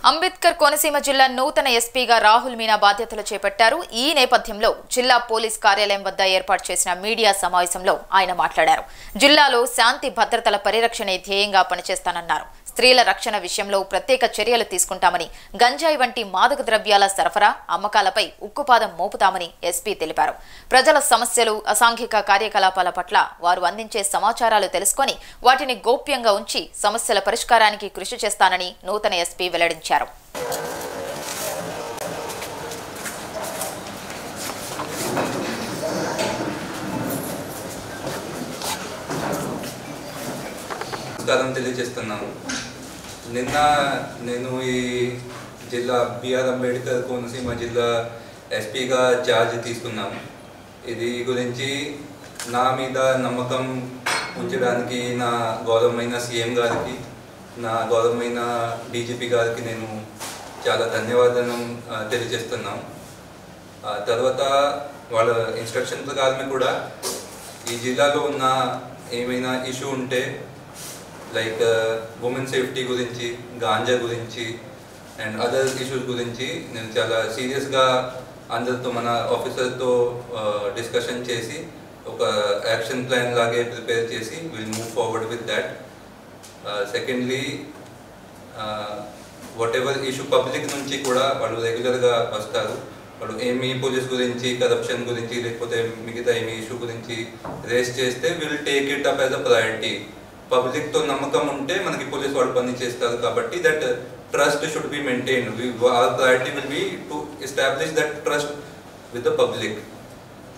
అంబేద్కర్ కోనసీమ జిల్లా నూతన ఎస్పీగా రాహుల్ మీనా బాధ్యతలు చేపట్టారు. ఈ నేపథ్యంలో జిల్లా పోలీస్ కార్యాలయం వద్ద ఏర్పాటు చేసిన మీడియా సమావేశంలో ఆయన మాట్లాడారు. జిల్లాలో శాంతి భద్రతల పరిరక్షణే ధ్యేయంగా పనిచేస్తానన్నారు. స్త్రీల రక్షణ విషయంలో ప్రత్యేక చర్యలు తీసుకుంటామని, గంజాయి వంటి మాదక ద్రవ్యాల సరఫరా, అమ్మకాలపై ఉక్కుపాదం మోపుతామని ఎస్పీ తెలిపారు. ప్రజల సమస్యలు, అసాంఘిక కార్యకలాపాల పట్ల వారు అందించే సమాచారాలు తెలుసుకొని వాటిని గోప్యంగా ఉంచి సమస్యల పరిష్కారానికి కృషి చేస్తానని నూతన ఎస్పీ వెల్లడించారు. నిన్న నేను ఈ జిల్లా బిఆర్ అంబేద్కర్ కోనసీమ జిల్లా ఎస్పీగా ఛార్జ్ తీసుకున్నాను. ఇది గురించి నా మీద నమ్మకం ఉంచడానికి నా గౌరవమైన సీఎం గారికి, నా గౌరవమైన డీజీపీ గారికి నేను చాలా ధన్యవాదాలు తెలియజేస్తున్నాను. తర్వాత వాళ్ళ ఇన్స్ట్రక్షన్ ప్రకారమే కూడా ఈ జిల్లాలో ఉన్న ఏమైనా ఇష్యూ ఉంటే లైక్ ఉమెన్ సేఫ్టీ గురించి, గాంజా గురించి అండ్ అదర్ ఇష్యూస్ గురించి నేను చాలా సీరియస్గా అందరితో, మన ఆఫీసర్తో డిస్కషన్ చేసి ఒక యాక్షన్ ప్లాన్ లాగే ప్రిపేర్ చేసి will move forward with that. Secondly, what ever issue public నుంచి కూడా వాళ్ళు రెగ్యులర్గా వస్తారు. వాళ్ళు ఏమి పోలీస్ గురించి, కరప్షన్ గురించి, లేకపోతే మిగతా ఏమి ఇష్యూ గురించి రేస్ చేస్తే will take it up as a priority. పబ్లిక్తో నమ్మకం ఉంటే మనకి పోలీస్ వాళ్ళు పని చేస్తారు కాబట్టి that trust should be maintain. Our priority will be to establish that trust with the public.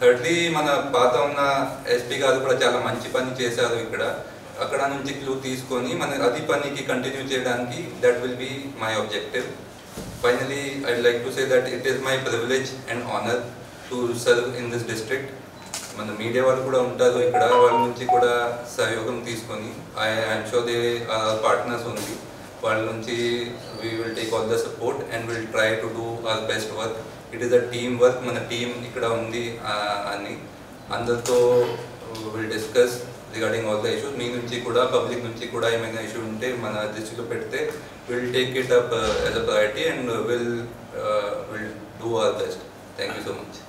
Thirdly, మన పాత ఉన్న ఎస్పీ గారు కూడా చాలా మంచి పని చేశారు ఇక్కడ. అక్కడ నుంచి క్లూ తీసుకొని మన అది పనికి కంటిన్యూ చేయడానికి that will be my objective. Finally, I'd like to say that it is my privilege and honour to serve in this district. మన మీడియా వాళ్ళు కూడా ఉంటారు ఇక్కడ, వాళ్ళ నుంచి కూడా సహయోగం తీసుకొని ఐఎమ్ షూర్ దే పార్ట్నర్స్ ఉంది. వాళ్ళ నుంచి we will take all the support and will try to do our best work. It is a team work. మన టీం ఇక్కడ ఉంది అని అందరితో will discuss regarding all the issues. మీ నుంచి కూడా, పబ్లిక్ నుంచి కూడా ఏమైనా ఇష్యూ ఉంటే మన దృష్టిలో పెడితే will take it up as a priority and will do our best. Thank you so much.